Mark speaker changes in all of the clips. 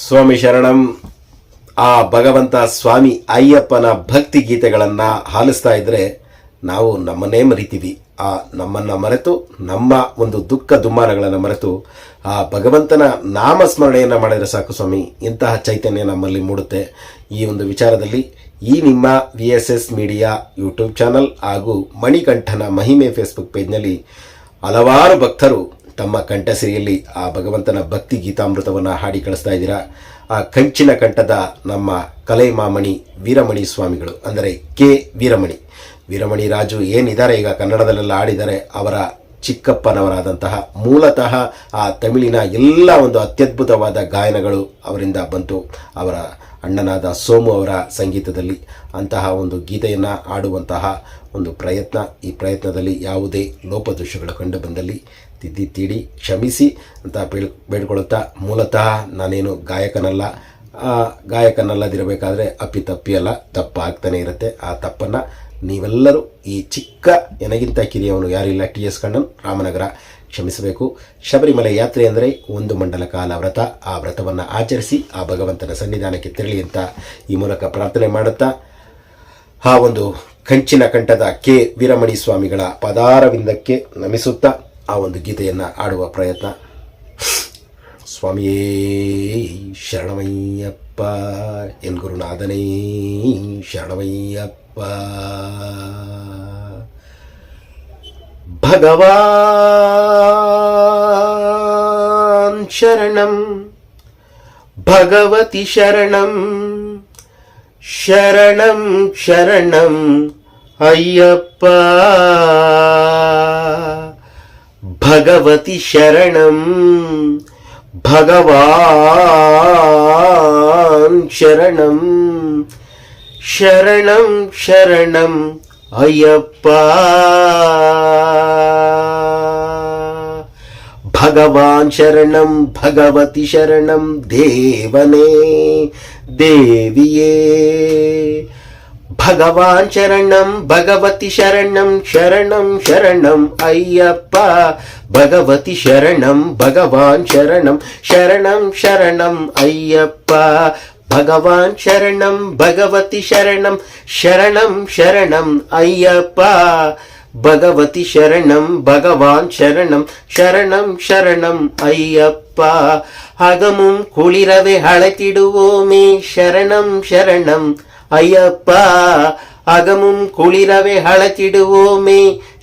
Speaker 1: ಸ್ವಾಮಿ ಶರಣಂ. ಆ ಭಗವಂತ ಸ್ವಾಮಿ ಅಯ್ಯಪ್ಪನ ಭಕ್ತಿ ಗೀತೆಗಳನ್ನು ಆಲಿಸ್ತಾ ಇದ್ದರೆ ನಾವು ನಮ್ಮನ್ನೇ ಮರಿತೀವಿ. ಆ ನಮ್ಮನ್ನು ಮರೆತು, ನಮ್ಮ ಒಂದು ದುಃಖ ದುಮ್ಮಾನಗಳನ್ನು ಮರೆತು ಆ ಭಗವಂತನ ನಾಮಸ್ಮರಣೆಯನ್ನು ಮಾಡಿದರೆ ಸಾಕು ಸ್ವಾಮಿ, ಇಂತಹ ಚೈತನ್ಯ ನಮ್ಮಲ್ಲಿ ಮೂಡುತ್ತೆ. ಈ ಒಂದು ವಿಚಾರದಲ್ಲಿ ಈ ನಿಮ್ಮ VSS ಮೀಡಿಯಾ ಯೂಟ್ಯೂಬ್ ಚಾನಲ್ ಹಾಗೂ ಮಣಿಕಂಠನ ಮಹಿಮೆ ಫೇಸ್ಬುಕ್ ಪೇಜ್ನಲ್ಲಿ ಹಲವಾರು ಭಕ್ತರು ತಮ್ಮ ಕಂಠಸಿರಿಯಲ್ಲಿ ಆ ಭಗವಂತನ ಭಕ್ತಿ ಗೀತಾಮೃತವನ್ನು ಹಾಡಿ ಕಳಿಸ್ತಾ ಇದ್ದೀರಾ. ಆ ಕಂಚಿನ ಕಂಠದ ನಮ್ಮ ಕಲೈಮಾಮಣಿ ವೀರಮಣಿ ಸ್ವಾಮಿಗಳು, ಅಂದರೆ ಕೆ ವೀರಮಣಿ ರಾಜು ಏನಿದ್ದಾರೆ, ಈಗ ಕನ್ನಡದಲ್ಲೆಲ್ಲ ಆಡಿದ್ದಾರೆ. ಅವರ ಚಿಕ್ಕಪ್ಪನವರಾದಂತಹ ಮೂಲತಃ ಆ ತಮಿಳಿನ ಎಲ್ಲ ಒಂದು ಅತ್ಯದ್ಭುತವಾದ ಗಾಯನಗಳು ಅವರಿಂದ ಬಂತು. ಅವರ ಅಣ್ಣನಾದ ಸೋಮು ಅವರ ಸಂಗೀತದಲ್ಲಿ ಅಂತಹ ಒಂದು ಗೀತೆಯನ್ನು ಆಡುವಂತಹ ಒಂದು ಪ್ರಯತ್ನ. ಈ ಪ್ರಯತ್ನದಲ್ಲಿ ಯಾವುದೇ ಲೋಪದೋಷಗಳು ಕಂಡು ಬಂದಲ್ಲಿ ತಿದ್ದಿ ತೀಡಿ ಕ್ಷಮಿಸಿ ಅಂತ ಬೇಡ್ಕೊಳ್ಳುತ್ತಾ, ಮೂಲತಃ ನಾನೇನು ಗಾಯಕನಲ್ಲದಿರಬೇಕಾದ್ರೆ ಅಪ್ಪಿತಪ್ಪಿಯಲ್ಲ, ತಪ್ಪು ಆಗ್ತಾನೆ ಇರುತ್ತೆ. ಆ ತಪ್ಪನ್ನು ನೀವೆಲ್ಲರೂ ಈ ಚಿಕ್ಕ ನನಗಿಂತ ಕಿರಿಯವನು ಯಾರಿಲ್ಲ TS ಕಣ್ಣನ್, ರಾಮನಗರ, ಕ್ಷಮಿಸಬೇಕು. ಶಬರಿಮಲೆ ಯಾತ್ರೆ ಅಂದರೆ ಒಂದು ಮಂಡಲ ಕಾಲ ವ್ರತ. ಆ ವ್ರತವನ್ನು ಆಚರಿಸಿ ಆ ಭಗವಂತನ ಸನ್ನಿಧಾನಕ್ಕೆ ತೆರಳಿ ಅಂತ ಈ ಮೂಲಕ ಪ್ರಾರ್ಥನೆ ಮಾಡುತ್ತಾ, ಆ ಒಂದು ಕಂಚಿನ ಕಂಠದ ಕೆ ವೀರಮಣಿ ಸ್ವಾಮಿಗಳ ಪದಾರವಿಂದಕ್ಕೆ ನಮಿಸುತ್ತಾ ಆ ಒಂದು ಗೀತೆಯನ್ನು ಆಡುವ ಪ್ರಯತ್ನ. ಸ್ವಾಮಿಯೇ ಶರಣಮಯ್ಯಪ್ಪ, ಎನ್ ಗುರುನಾಥನೇ ಶರಣಮಯ್ಯಪ್ಪ. ಭಗವಾನ್ ಶರಣಂ, ಭಗವತಿ ಶರಣಂ, ಶರಣಂ ಶರಣಂ ಅಯ್ಯಪ್ಪ. ಭಗವತಿ ಶರಣಂ, ಭಗವಾನ್ ಶರಣಂ, ಶರಣಂ ಶರಣಂ ಅಯ್ಯಪ್ಪ. ಭಗವಾನ್ ಶರಣಂ, ಭಗವತಿ ಶರಣಂ ದೇವನೇ ದೇವಿಯೇ. ಭಗವಾನ್ ಶರಣಂ, ಭಗವತಿ ಶರಣಂ, ಶರಣಂ ಶರಣಂ ಅಯ್ಯಪ್ಪ. ಭಗವತಿ ಶರಣಂ, ಭಗವಾನ್ ಶರಣಂ, ಶರಣಂ ಶರಣಂ ಅಯ್ಯಪ್ಪ. ಭಗವಾನ್ ಶರಣಂ, ಭಗವತಿ ಶರಣಂ, ಶರಣಂ ಶರಣಂ ಅಯ್ಯಪ್ಪ. ಭಗವತಿ ಶರಣಂ, ಭಗವಾನ್ ಶರಣಂ, ಶರಣಂ ಶರಣಂ ಅಯ್ಯಪ್ಪ. ಅಗமும் குளிரவே அழைத்திடுவோமே ಶರಣಂ ಶರಣಂ ಅಯ್ಯಪ್ಪ. ಅಗமும் குளிரவே அழைத்திடுவோமே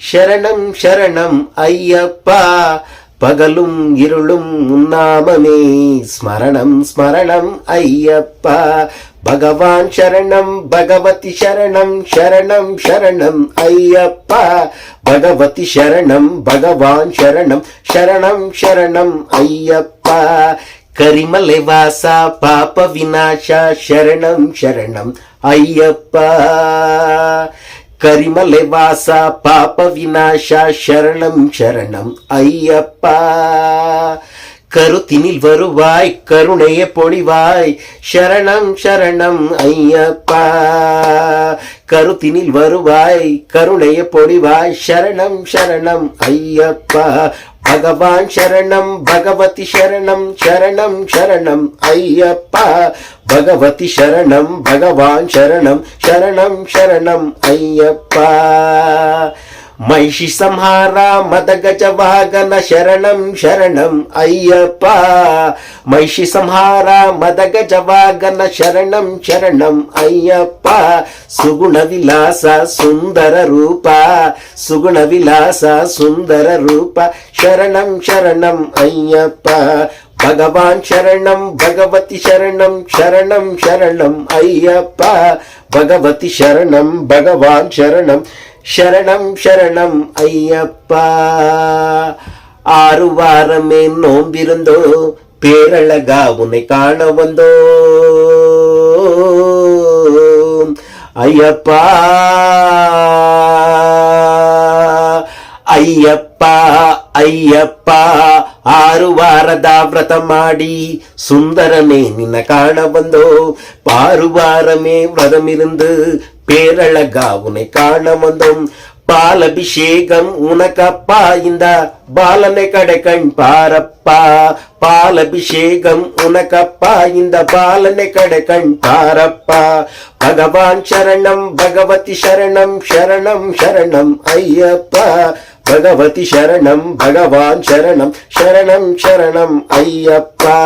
Speaker 1: ಶರಣಂ ಶರಣಂ ಅಯ್ಯಪ್ಪ. பகலும் இருளும் உன்னாமமே ஸ்மரணம் ஸ்மரணம் ஐயப்ப. பகவான் சரணம், பகவதி சரணம், சரணம் சரணம் ஐயப்ப. பகவதி சரணம், பகவான் சரணம், சரணம் சரணம் ஐயப்ப. கரிமலை வாசா பாப விநாசா ಶರಣಂ ಶರಣಂ ಅಯ್ಯಪ್ಪ. ಕರಿಮಲೆ ವಾಸ ಪಾಪ ವಿನಾಶ ಶರಣಂ ಶರಣಂ ಅಯ್ಯಪ್ಪ. கருத்தினில் வருவாய் கருணையை பொழிவாய் ಶರಣಂ ಶರಣಂ ಅಯ್ಯಪ್ಪ. கருத்தினில் வருவாய் கருணையை பொழிவாய் ಶರಣಂ ಶರಣಂ ಅಯ್ಯಪ್ಪ. ಭಗವಾನ್ ಶರಣಂ, ಭಗವತಿ ಶರಣಂ, ಶರಣಂ ಶರಣಂ ಅಯ್ಯಪ್ಪ. ಭಗವತಿ ಶರಣಂ, ಭಗವಾನ್ ಶರಣಂ, ಶರಣಂ ಶರಣಂ ಅಯ್ಯಪ್ಪ. ಮಹಿಷಿ ಸಂಹಾರ ಮದಗಜ ವಾಹನ ಶರಣಂ ಶರಣಂ ಅಯ್ಯಪ್ಪ. ಮಹಿಷಿ ಸಂಹಾರ ಮದಗಜ ವಾಹನ ಶರಣಂ ಶರಣಂ ಅಯ್ಯಪ್ಪ. ಸುಗುಣ ವಿಲಾಸ ಸುಂದರ ರೂಪ, ಸುಗುಣ ವಿಲಾಸ ಸುಂದರ ರೂಪ ಶರಣಂ ಶರಣಂ ಅಯ್ಯಪ್ಪ. ಭಗವಾನ್ ಶರಣಂ, ಭಗವತಿ ಶರಣಂ, ಶರಣಂ ಶರಣಂ ಅಯ್ಯಪ್ಪ. ಭಗವತಿ ಶರಣಂ, ಭಗವಾನ್ ಶರಣಂ, ಶರಣಂ ಶರಣಂ ಅಯ್ಯಪ್ಪ. 6 வாரமே நோம்பிருந்தோ பேரழகா உன்னை காண வந்தோ ಅಯ್ಯಪ್ಪ. ಅಯ್ಯಪ್ಪ ಅಯ್ಯಪ್ಪ 6 ವಾರದ ವ್ರತ ಮಾಡಿ சுந்தரனே நின்ன காண வந்தோ. 6 வாரமே விரதமிருந்து பேரழகா உன்னை காண வந்தோம். பாலபிஷேகம் உனக்கப்பா இந்த பாலனை கடை கண் பாரப்பா. பாலபிஷேகம் உனக்கப்பா இந்த பாலனை கடை கண் பாரப்பா. பகவான் சரணம் பகவதி சரணம் சரணம் சரணம் ஐயப்பா. பகவதி சரணம் பகவான் சரணம் சரணம் சரணம் ஐயப்பா.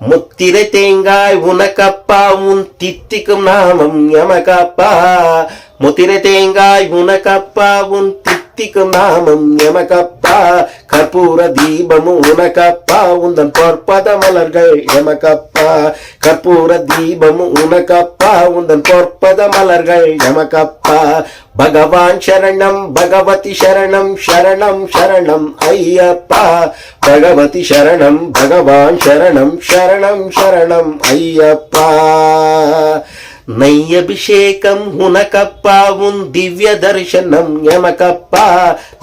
Speaker 1: முத்திரை தேங்காய் உனக்கப்பா உன் தித்திக்கும் நாமம் எமக்கப்பா. முத்திரை தேங்காய் உனக்கப்பா உன் தித்திக்கும் நாமம் எமக்கப்பா. கற்பூர தீபம் உனக்கப்பா உந்தன் பொற்பத மலர்கள் எமக்கப்பா. கற்பூர தீபம் உனக்கப்பா உந்தன் பொற்பத மலர்கள் எமக்கப்பா. பகவான் சரணம் பகவதி சரணம் சரணம் சரணம் ஐயப்பா. பகவதி சரணம் பகவான் சரணம் சரணம் சரணம் ஐயப்பா. நையபிஷேகம் உனக்கப்பா உன் திவ்ய தரிசனம் எமக்கப்பா.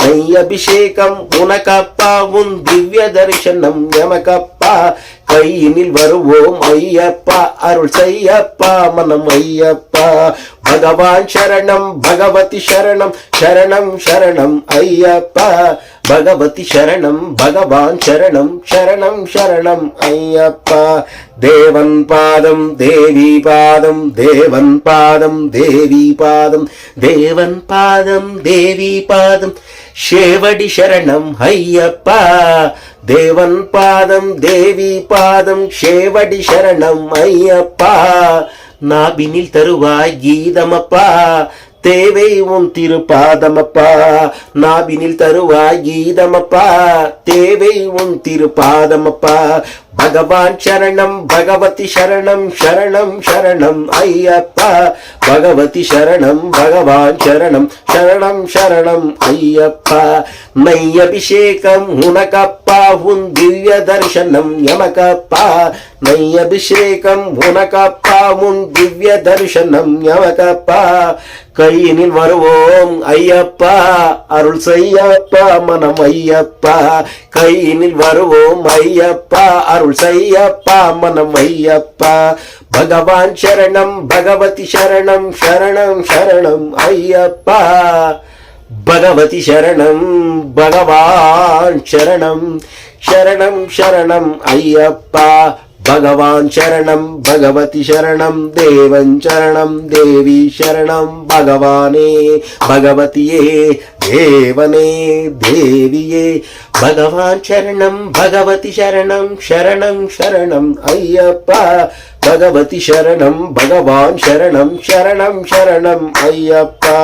Speaker 1: நையபிஷேகம் உனக்கப்பா உன் திவ்ய தரிசனம் எமக்கப்பா. கையினில் வருவோம் ஐயப்பா அருள் செய்யப்பா மனம் ஐயப்பா. பகவான் சரணம் பகவதி சரணம் சரணம் சரணம் ஐயப்பா. பகவதி சரணம் பகவான் சரணம் சரணம் சரணம் ஐயப்பா. தேவன் பாதம் தேவி பாதம் தேவன் பாதம் தேவி பாதம் தேவன் பாதம் தேவி பாதம் சேவடி சரணம் ஐயப்பா. தேவன் பாதம் தேவி பாதம் சேவடி சரணம் ஐயப்பா. நாபினில் தருவாய் கீதமப்பா தேவை உன் திருப்பாதமப்பா. நாபினில் தருவாய் கீதமப்பா தேவை உன் திருப்பாதமப்பா. பகவான் சரணம் பகவதி சரணம் சரணம் சரணம் ஐயப்பா. பகவதி சரணம் பகவான் சரணம் சரணம் சரணம் ஐயப்பா. நையபிஷேகம் உனக்கப்பா உன் திவ்ய தரிசனம் எமக்கப்பா. நையபிஷேகம் உனக்கப்பா உன் திவ்ய தரிசனம் எமக்கப்பா. கையினில் வருவோம் ஐயப்பா அருள் செய்யப்பா மனம் ஐயப்பா. கையினில் வருவோம் ஐயப்பா அருள் செய்யப்பா மனம் ஐயப்பா. பகவான் சரணம் பகவதி சரணம் சரணம் சரணம் ஐயப்பா. பகவதி சரணம் பகவான் சரணம் சரணம் சரணம் ஐயப்பா. பகவான் சரணம் பகவதி சரணம் தேவன் சரணம் தேவி சரணம். பகவானே பகவதியே தேவனே தேவியே. பகவான் சரணம் பகவதி சரணம் சரணம் சரணம் ஐயப்பா. பகவதி சரணம் பகவான் சரணம் சரணம் சரணம் ஐயப்பா.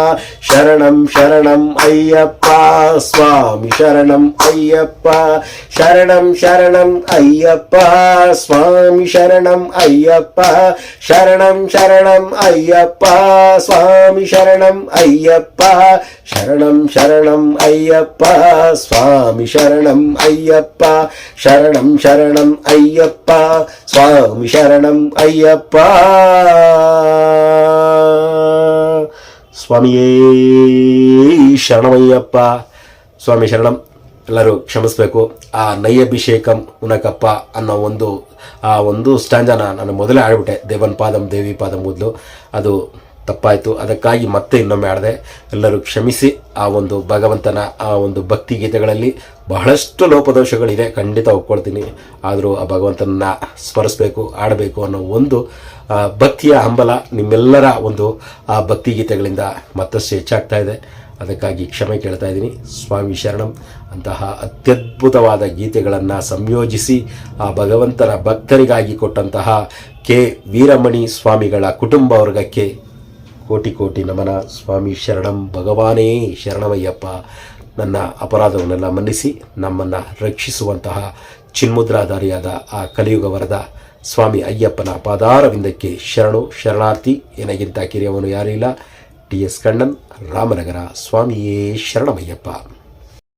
Speaker 1: சரணம் சரணம் ஐயப்பா சுவாமி சரணம் ஐயப்பா. சரணம் சரணம் ஐயப்பா சுவாமி சரணம் ஐயப்பா. சரணம் சரணம் ஐயப்பா சுவாமி சரணம் ஐயப்பா. சரணம் சரணம் ஐயப்பா சுவாமி சரணம் ஐயப்பா. சரணம் சரணம் ஐயப்பா சுவாமி சரணம் ஐயப்பா. ಸ್ವಾಮಿಯೇ ಶರಣಮಯ್ಯಪ್ಪ. ಸ್ವಾಮಿ ಶರಣಂ. ಎಲ್ಲರೂ ಕ್ಷಮಿಸಬೇಕು. ಆ ನೈಯಭಿಷೇಕಂ ಉನಕಪ್ಪ ಅನ್ನೋ ಒಂದು ಸ್ಟ್ಯಾಂಜಾನ ನಾನು ಮೊದಲೇ ಆಡ್ಬಿಟ್ಟೆ. ದೇವನ್ ಪಾದಂ ದೇವಿ ಪಾದಂ ಮೊದಲು ಅದು ತಪ್ಪಾಯಿತು. ಅದಕ್ಕಾಗಿ ಮತ್ತೆ ಇನ್ನೊಮ್ಮೆ ಆಡಿದೆ. ಎಲ್ಲರೂ ಕ್ಷಮಿಸಿ. ಆ ಒಂದು ಭಗವಂತನ ಆ ಒಂದು ಭಕ್ತಿ ಗೀತೆಗಳಲ್ಲಿ ಬಹಳಷ್ಟು ಲೋಪದೋಷಗಳಿದೆ, ಖಂಡಿತ ಒಪ್ಕೊಳ್ತೀನಿ. ಆದರೂ ಆ ಭಗವಂತನನ್ನ ಸ್ಮರಿಸಬೇಕು, ಆಡಬೇಕು ಅನ್ನೋ ಒಂದು ಭಕ್ತಿಯ ಹಂಬಲ ನಿಮ್ಮೆಲ್ಲರ ಒಂದು ಆ ಭಕ್ತಿ ಗೀತೆಗಳಿಂದ ಮತ್ತಷ್ಟು ಹೆಚ್ಚಾಗ್ತಾ ಇದೆ. ಅದಕ್ಕಾಗಿ ಕ್ಷಮೆ ಕೇಳ್ತಾ ಇದ್ದೀನಿ. ಸ್ವಾಮಿ ಶರಣಂ. ಅಂತಹ ಅತ್ಯದ್ಭುತವಾದ ಗೀತೆಗಳನ್ನು ಸಂಯೋಜಿಸಿ ಆ ಭಗವಂತನ ಭಕ್ತರಿಗಾಗಿ ಕೊಟ್ಟಂತಹ ಕೆ ವೀರಮಣಿ ಸ್ವಾಮಿಗಳ ಕುಟುಂಬ ವರ್ಗಕ್ಕೆ ಕೋಟಿ ಕೋಟಿ ನಮನ. ಸ್ವಾಮಿ ಶರಣಂ. ಭಗವಾನೇ ಶರಣಮಯ್ಯಪ್ಪ. ನನ್ನ ಅಪರಾಧವನ್ನೆಲ್ಲ ಮನ್ನಿಸಿ ನಮ್ಮನ್ನು ರಕ್ಷಿಸುವಂತಹ ಚಿನ್ಮುದ್ರಾಧಾರಿಯಾದ ಆ ಕಲಿಯುಗ ವರದ ಸ್ವಾಮಿ ಅಯ್ಯಪ್ಪನ ಪಾದಾರವಿಂದಕ್ಕೆ ಶರಣು ಶರಣಾರ್ಥಿ. ಎನಗಿಂತ ಕಿರಿಯವನು ಯಾರಿಲ್ಲ. T S Kannan, Ramanagara. ಸ್ವಾಮಿಯೇ ಶರಣಮಯ್ಯಪ್ಪ.